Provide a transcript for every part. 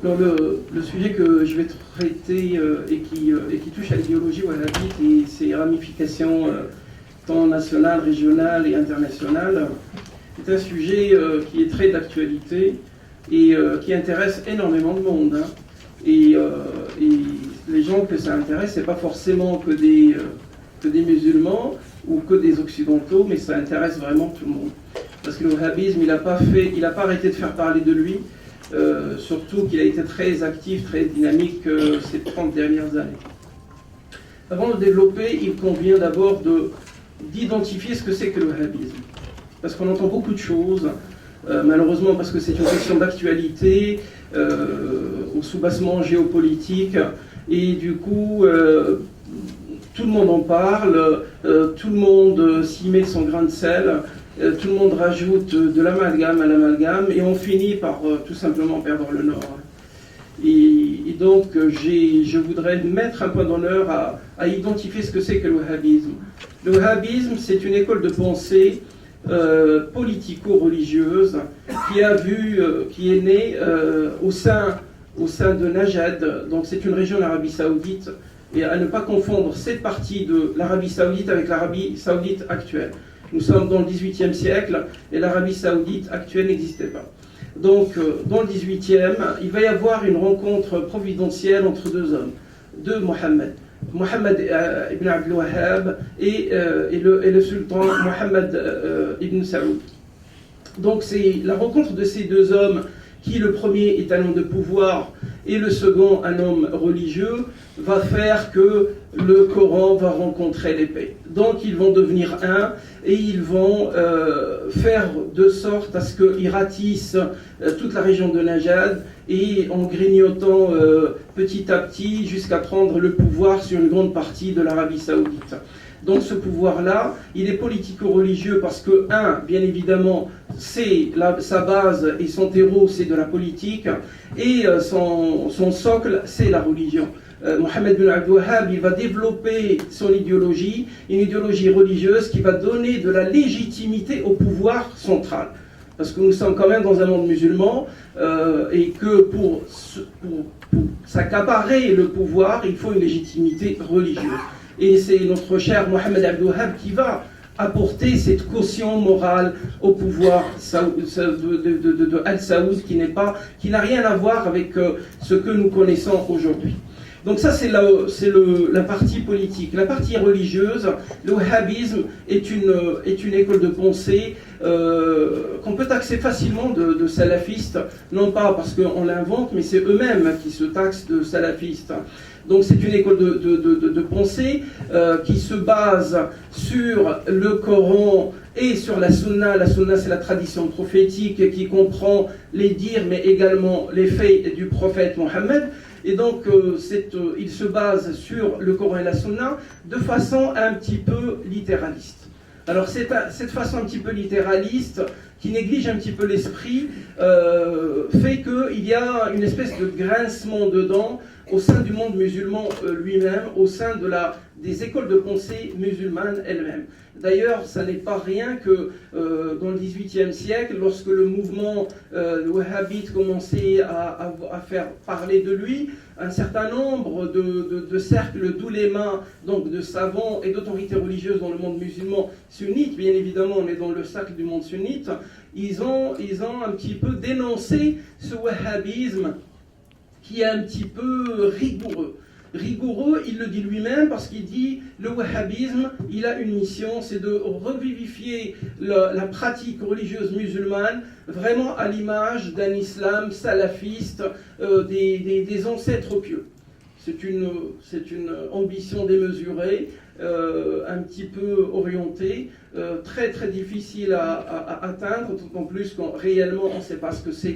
Alors le sujet que je vais traiter et qui touche à l'idéologie wahhabite et ses ramifications tant nationales, régionales et internationales est un sujet qui est très d'actualité et qui intéresse énormément de monde. Hein. Et les gens que ça intéresse, c'est pas forcément que des musulmans ou que des occidentaux, mais ça intéresse vraiment tout le monde. Parce que le wahhabisme, il n'a pas arrêté de faire parler de lui, surtout qu'il a été très actif, très dynamique ces 30 dernières années. Avant de développer, il convient d'abord d'identifier ce que c'est que le wahhabisme. Parce qu'on entend beaucoup de choses, malheureusement parce que c'est une question d'actualité, au soubassement géopolitique, et du coup, tout le monde en parle, tout le monde s'y met son grain de sel, tout le monde rajoute de l'amalgame à l'amalgame, et on finit par tout simplement perdre le nord. Et donc, je voudrais mettre un point d'honneur à identifier ce que c'est que le wahhabisme. Le wahhabisme, c'est une école de pensée politico-religieuse qui est née au sein de Najd, donc c'est une région d'Arabie Saoudite, et à ne pas confondre cette partie de l'Arabie Saoudite avec l'Arabie Saoudite actuelle. Nous sommes dans le XVIIIe siècle et l'Arabie Saoudite actuelle n'existait pas. Donc, dans le XVIIIe, il va y avoir une rencontre providentielle entre deux hommes, deux Mohammed ibn Abdul Wahhab et le sultan Mohammed ibn Saoud. Donc, c'est la rencontre de ces deux hommes qui, le premier est un homme de pouvoir et le second un homme religieux, va faire que le Coran va rencontrer l'épée. Donc ils vont devenir un et ils vont faire de sorte à ce qu'ils ratissent toute la région de Najd et en grignotant petit à petit jusqu'à prendre le pouvoir sur une grande partie de l'Arabie Saoudite. Donc ce pouvoir-là, il est politico-religieux parce que, bien évidemment, sa base et son terreau, c'est de la politique, et son socle, c'est la religion. Mohammed bin Abdul Wahhab, il va développer son idéologie, une idéologie religieuse qui va donner de la légitimité au pouvoir central. Parce que nous sommes quand même dans un monde musulman, et que pour s'accaparer le pouvoir, il faut une légitimité religieuse. Et c'est notre cher Mohammed Abdul Wahhab qui va apporter cette caution morale au pouvoir de Al-Saoud qui n'a rien à voir avec ce que nous connaissons aujourd'hui. Donc ça, c'est la partie politique. La partie religieuse, le wahhabisme est une école de pensée qu'on peut taxer facilement de salafistes, non pas parce qu'on l'invente, mais c'est eux-mêmes qui se taxent de salafistes. Donc c'est une école de pensée qui se base sur le Coran et sur la Sunna. La Sunna, c'est la tradition prophétique qui comprend les dires, mais également les faits du prophète Mohammed. Et donc, il se base sur le Coran et la Sunna de façon un petit peu littéraliste. Alors, cette façon un petit peu littéraliste, qui néglige un petit peu l'esprit, fait qu'il y a une espèce de grincement dedans au sein du monde musulman lui-même, au sein des écoles de pensée musulmanes elles-mêmes. D'ailleurs, ça n'est pas rien que dans le XVIIIe siècle, lorsque le mouvement wahhabite commençait à faire parler de lui, un certain nombre de cercles d'oulémas, donc de savants et d'autorités religieuses dans le monde musulman sunnite, bien évidemment on est dans le cercle du monde sunnite, ils ont un petit peu dénoncé ce wahhabisme qui est un petit peu rigoureux. Rigoureux, il le dit lui-même parce qu'il dit le wahhabisme, il a une mission, c'est de revivifier la pratique religieuse musulmane vraiment à l'image d'un islam salafiste des ancêtres pieux. C'est une ambition démesurée, un petit peu orientée, très très difficile à atteindre, d'autant plus qu'on réellement on ne sait pas ce que c'est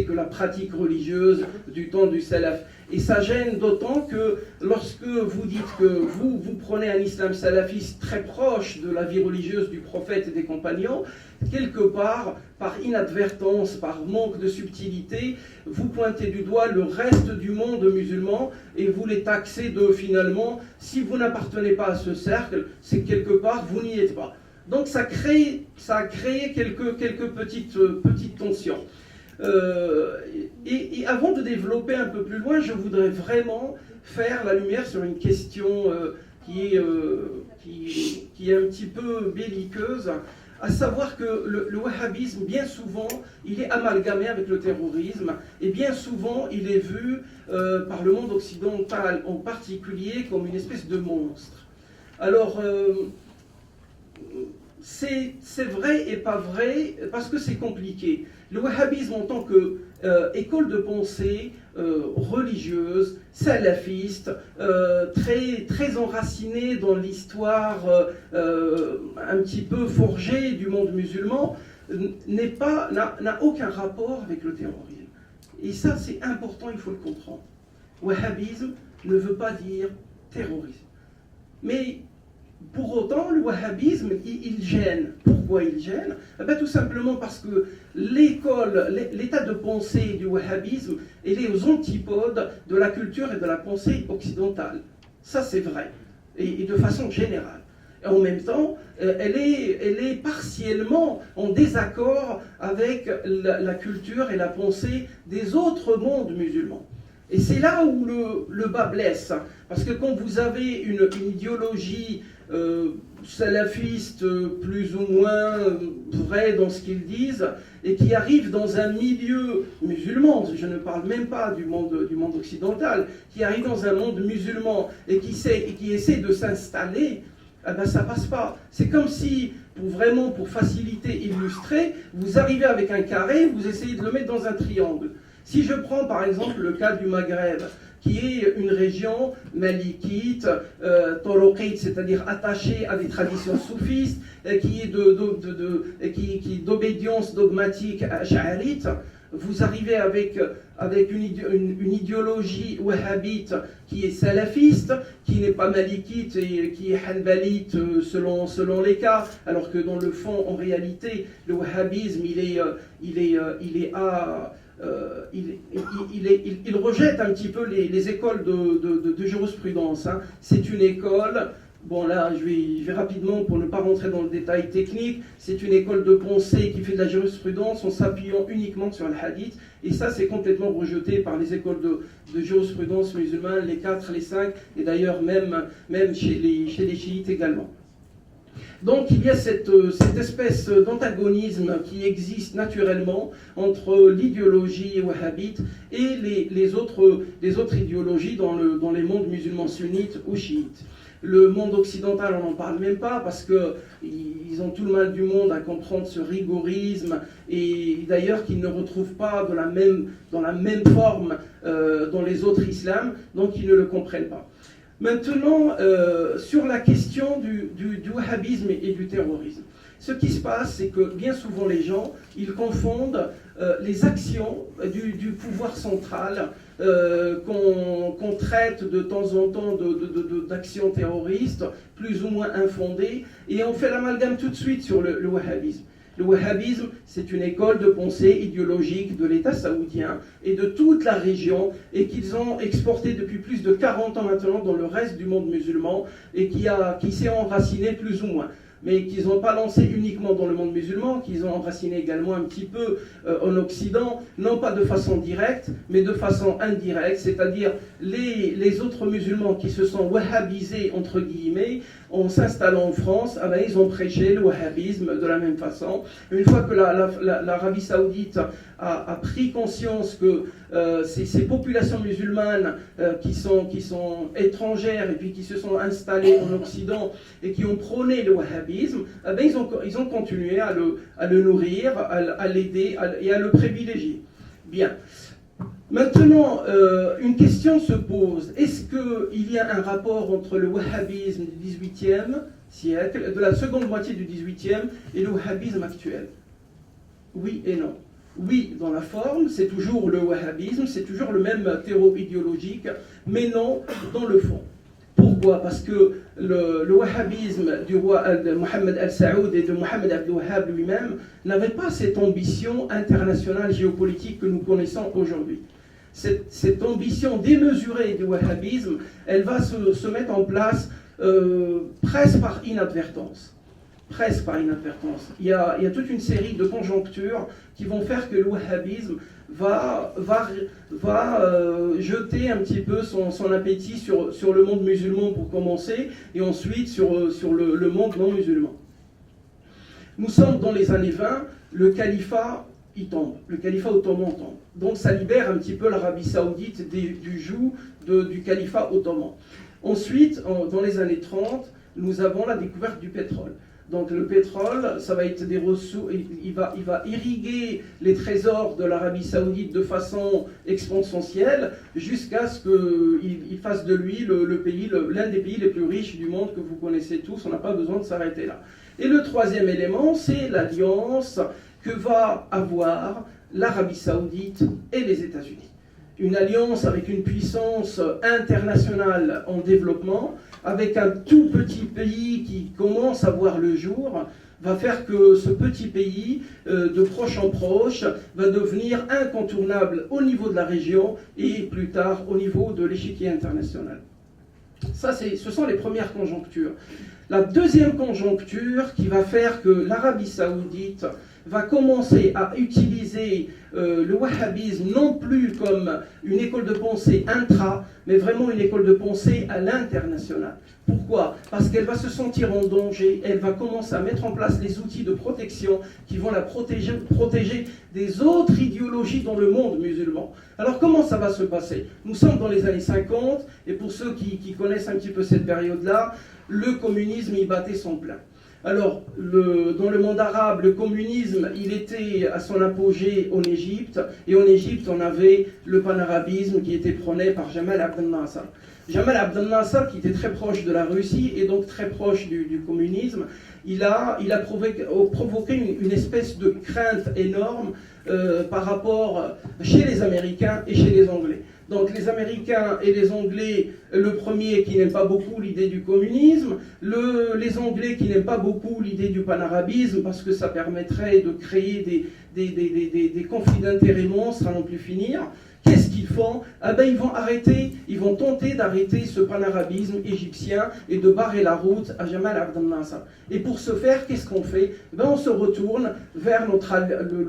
que la pratique religieuse du temps du salaf. Et ça gêne d'autant que lorsque vous dites que vous prenez un islam salafiste très proche de la vie religieuse du prophète et des compagnons, quelque part, par inadvertance, par manque de subtilité, vous pointez du doigt le reste du monde musulman et vous les taxez de finalement, si vous n'appartenez pas à ce cercle, c'est que quelque part vous n'y êtes pas. Donc ça a créé quelques petites tensions. Et avant de développer un peu plus loin, je voudrais vraiment faire la lumière sur une question qui est un petit peu belliqueuse, à savoir que le wahhabisme, bien souvent, il est amalgamé avec le terrorisme, et bien souvent, il est vu par le monde occidental en particulier comme une espèce de monstre. Alors, c'est vrai et pas vrai, parce que c'est compliqué. Le wahhabisme en tant qu'école de pensée religieuse, salafiste, très enracinée dans l'histoire un petit peu forgée du monde musulman, n'a aucun rapport avec le terrorisme. Et ça, c'est important, il faut le comprendre. Wahhabisme ne veut pas dire terrorisme. Mais pour autant, le wahhabisme, il gêne. Pourquoi il gêne? Tout simplement parce que l'état de pensée du wahhabisme, il est aux antipodes de la culture et de la pensée occidentale. Ça, c'est vrai, et de façon générale. Et en même temps, elle est partiellement en désaccord avec la culture et la pensée des autres mondes musulmans. Et c'est là où le bas blesse. Parce que quand vous avez une idéologie salafiste plus ou moins vraie dans ce qu'ils disent, et qui arrive dans un milieu musulman, je ne parle même pas du monde occidental, qui arrive dans un monde musulman et qui essaie de s'installer, ça passe pas. C'est comme si, pour faciliter, illustrer, vous arrivez avec un carré, vous essayez de le mettre dans un triangle. Si je prends par exemple le cas du Maghreb, qui est une région malikite, toroqite, c'est-à-dire attachée à des traditions soufistes, qui est d'obédience dogmatique ash'arite, vous arrivez avec une idéologie wahhabite qui est salafiste, qui n'est pas malikite et qui est hanbalite selon les cas, alors que dans le fond, en réalité, le wahhabisme, il rejette un petit peu les écoles de jurisprudence. Hein. C'est une école, bon là je vais rapidement pour ne pas rentrer dans le détail technique, c'est une école de pensée qui fait de la jurisprudence en s'appuyant uniquement sur le hadith, et ça c'est complètement rejeté par les écoles de jurisprudence musulmanes, les 4, les 5, et d'ailleurs même chez les chiites également. Donc il y a cette espèce d'antagonisme qui existe naturellement entre l'idéologie wahhabite et les autres idéologies dans les mondes musulmans sunnites ou chiites. Le monde occidental, on n'en parle même pas parce qu'ils ont tout le mal du monde à comprendre ce rigorisme, et d'ailleurs qu'ils ne retrouvent pas dans la même forme dans les autres islams, donc ils ne le comprennent pas. Maintenant, sur la question du wahhabisme et du terrorisme. Ce qui se passe, c'est que bien souvent les gens, ils confondent les actions du pouvoir central qu'on traite de temps en temps d'actions terroristes, plus ou moins infondées, et on fait l'amalgame tout de suite sur le wahhabisme. Le wahhabisme, c'est une école de pensée idéologique de l'État saoudien et de toute la région, et qu'ils ont exporté depuis plus de 40 ans maintenant dans le reste du monde musulman, et qui s'est enraciné plus ou moins. Mais qu'ils n'ont pas lancé uniquement dans le monde musulman, qu'ils ont enraciné également un petit peu en Occident, non pas de façon directe, mais de façon indirecte, c'est-à-dire les autres musulmans qui se sont wahhabisés, entre guillemets, en s'installant en France, ils ont prêché le wahhabisme de la même façon. Une fois que l'Arabie saoudite a pris conscience que ces populations musulmanes qui sont étrangères et puis qui se sont installées en Occident et qui ont prôné le wahhabisme, ils ont continué à le nourrir, à l'aider et à le privilégier. Bien. Maintenant, une question se pose. Est-ce qu'il y a un rapport entre le wahhabisme du XVIIIe siècle, de la seconde moitié du XVIIIe, et le wahhabisme actuel? Oui et non. Oui, dans la forme, c'est toujours le wahhabisme, c'est toujours le même terreau idéologique, mais non dans le fond. Pourquoi? Parce que le wahhabisme du roi Mohammed al-Saoud et de Mohammed Abdul Wahhab lui-même n'avait pas cette ambition internationale géopolitique que nous connaissons aujourd'hui. Cette ambition démesurée du wahhabisme, elle va se mettre en place presque par inadvertance. presque par inadvertance. Il y a toute une série de conjonctures qui vont faire que le wahhabisme va jeter un petit peu son appétit sur le monde musulman pour commencer, et ensuite sur le monde non musulman. Nous sommes dans les années 20, le califat il tombe, le califat ottoman tombe. Donc ça libère un petit peu l'Arabie Saoudite du joug du califat ottoman. Ensuite, dans les années 30, nous avons la découverte du pétrole. Donc le pétrole, ça va être des ressources, il va irriguer les trésors de l'Arabie Saoudite de façon exponentielle jusqu'à ce qu'il fasse de lui l'un des pays les plus riches du monde que vous connaissez tous. On n'a pas besoin de s'arrêter là. Et le troisième élément, c'est l'alliance que va avoir l'Arabie Saoudite et les États-Unis. Une alliance avec une puissance internationale en développement, avec un tout petit pays qui commence à voir le jour, va faire que ce petit pays, de proche en proche, va devenir incontournable au niveau de la région et plus tard au niveau de l'échiquier international. Ça, ce sont les premières conjonctures. La deuxième conjoncture qui va faire que l'Arabie Saoudite va commencer à utiliser le wahhabisme non plus comme une école de pensée intra, mais vraiment une école de pensée à l'international. Pourquoi? Parce qu'elle va se sentir en danger, elle va commencer à mettre en place les outils de protection qui vont la protéger des autres idéologies dans le monde musulman. Alors comment ça va se passer? Nous sommes dans les années 50, et pour ceux qui connaissent un petit peu cette période-là, le communisme y battait son plein. Alors, dans le monde arabe, le communisme, il était à son apogée en Égypte, et en Égypte, on avait le panarabisme qui était prôné par Jamal Abdel Nasser. Jamal Abdel Nasser, qui était très proche de la Russie, et donc très proche du communisme, il a provoqué une espèce de crainte énorme par rapport chez les Américains et chez les Anglais. Donc les Américains et les Anglais, le premier qui n'aime pas beaucoup l'idée du communisme, les Anglais qui n'aiment pas beaucoup l'idée du panarabisme parce que ça permettrait de créer des conflits d'intérêts monstres à n'en plus finir. Qu'est-ce qu'ils font? Ils vont tenter d'arrêter ce panarabisme égyptien et de barrer la route à Jamal Abdel Nasser. Et pour ce faire, qu'est-ce qu'on fait? On se retourne vers notre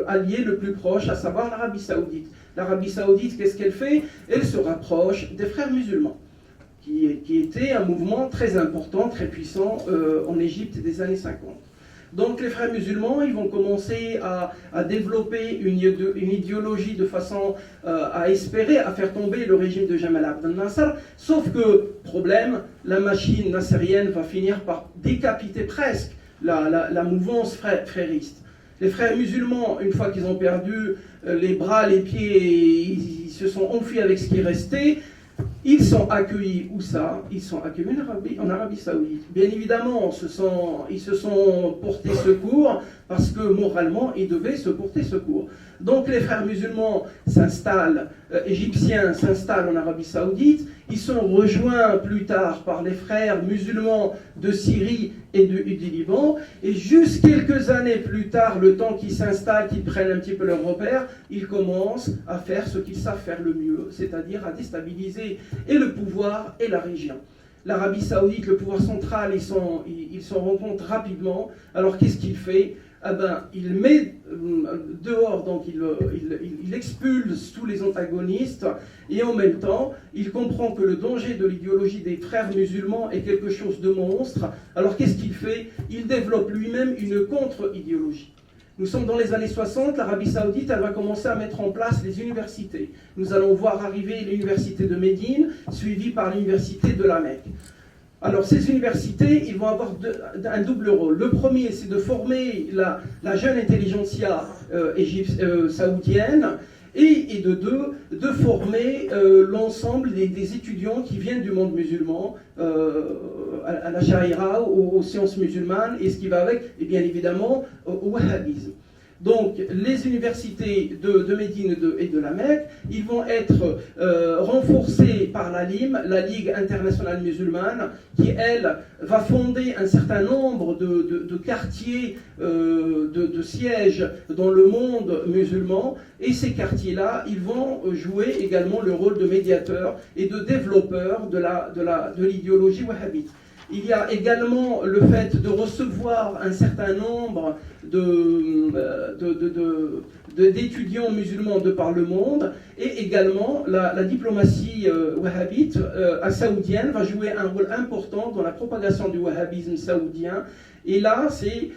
allié le plus proche, à savoir l'Arabie Saoudite. L'Arabie Saoudite, qu'est-ce qu'elle fait? Elle se rapproche des frères musulmans, qui était un mouvement très important, très puissant en Égypte des années 50. Donc les frères musulmans, ils vont commencer à développer une idéologie de façon à espérer, à faire tomber le régime de Jamal Abdel Nasser, sauf que, problème, la machine nassérienne va finir par décapiter presque la mouvance frériste. Les frères musulmans, une fois qu'ils ont perdu les bras, les pieds, ils se sont enfuis avec ce qui restait. Ils sont accueillis où ça? Ils sont accueillis en Arabie Saoudite. Bien évidemment, ils se sont portés secours parce que moralement, ils devaient se porter secours. Donc les frères musulmans égyptiens s'installent en Arabie Saoudite. Ils sont rejoints plus tard par les frères musulmans de Syrie et du Liban. Et juste quelques années plus tard, le temps qu'ils s'installent, qu'ils prennent un petit peu leur repère, ils commencent à faire ce qu'ils savent faire le mieux, c'est-à-dire à déstabiliser et le pouvoir et la région. L'Arabie Saoudite, le pouvoir central, ils s'en rendent compte rapidement. Alors qu'est-ce qu'il fait? Il met dehors, donc il expulse tous les antagonistes, et en même temps, il comprend que le danger de l'idéologie des frères musulmans est quelque chose de monstre. Alors qu'est-ce qu'il fait? Il développe lui-même une contre-idéologie. Nous sommes dans les années 60, l'Arabie Saoudite, elle va commencer à mettre en place les universités. Nous allons voir arriver l'université de Médine, suivie par l'université de la Mecque. Alors ces universités, ils vont avoir un double rôle. Le premier, c'est de former la jeune intelligentsia saoudienne, et de former l'ensemble des étudiants qui viennent du monde musulman, à la charia, aux sciences musulmanes, et ce qui va avec, et bien évidemment, au wahhabisme. Donc, les universités de Médine et de la Mecque, ils vont être renforcés par la LIM, la Ligue internationale musulmane, qui, elle, va fonder un certain nombre de quartiers de sièges dans le monde musulman. Et ces quartiers-là, ils vont jouer également le rôle de médiateurs et de développeurs de l'idéologie wahhabite. Il y a également le fait de recevoir un certain nombre d'étudiants musulmans de par le monde, et également la diplomatie wahhabite saoudienne va jouer un rôle important dans la propagation du wahhabisme saoudien. Et là, c'est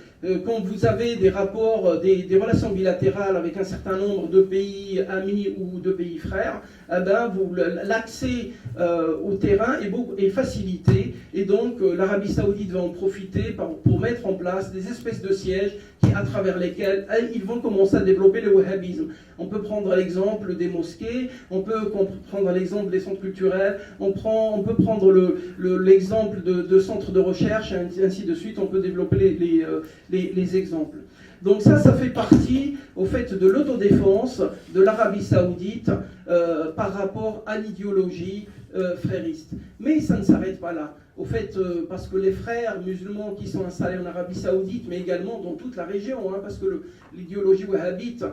quand vous avez des rapports, des relations bilatérales avec un certain nombre de pays amis ou de pays frères, eh ben, l'accès au terrain est facilité, et donc l'Arabie Saoudite va en profiter pour mettre en place des espèces de sièges à travers lesquels ils vont commencer à développer le wahhabisme. On peut prendre l'exemple des mosquées, on peut prendre l'exemple des centres culturels, on peut prendre l'exemple de centres de recherche, et ainsi de suite. On peut développer les exemples. Donc ça fait partie, au fait, de l'autodéfense de l'Arabie Saoudite par rapport à l'idéologie frériste. Mais ça ne s'arrête pas là. Au fait, parce que les frères musulmans qui sont installés en Arabie Saoudite, mais également dans toute la région, parce que l'idéologie wahhabite,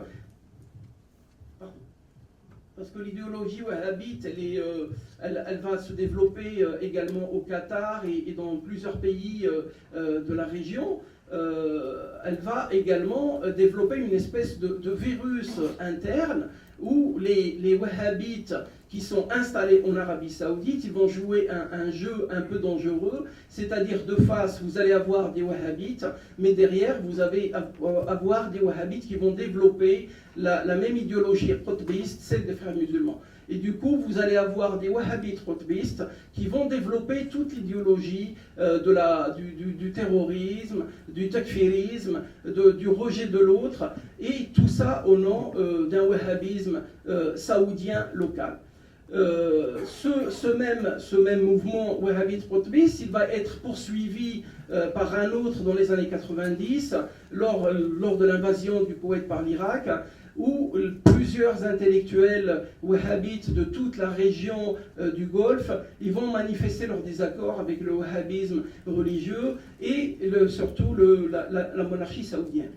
elle va se développer également au Qatar et dans plusieurs pays de la région. Elle va également développer une espèce de virus interne où les wahhabites qui sont installés en Arabie Saoudite, ils vont jouer un jeu un peu dangereux, c'est-à-dire de face, vous allez avoir des wahhabites, mais derrière, vous allez avoir des wahhabites qui vont développer la même idéologie qutbiste, celle des frères musulmans. Et du coup, vous allez avoir des wahhabites qutbistes qui vont développer toute l'idéologie du terrorisme, du takfirisme, du rejet de l'autre, et tout ça au nom d'un wahhabisme saoudien local. Ce même mouvement wahhabite qutbiste, il va être poursuivi par un autre dans les années 90, lors de l'invasion du Koweït par l'Irak, où plusieurs intellectuels wahhabites de toute la région du Golfe, ils vont manifester leur désaccord avec le wahhabisme religieux et surtout la monarchie saoudienne.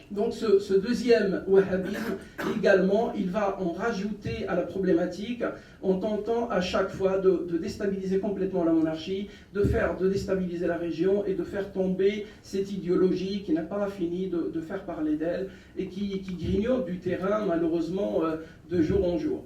Donc ce deuxième wahhabisme, également, il va en rajouter à la problématique en tentant à chaque fois de déstabiliser complètement la monarchie, de déstabiliser la région et de faire tomber cette idéologie qui n'a pas fini de faire parler d'elle et qui grignote du terrain malheureusement de jour en jour.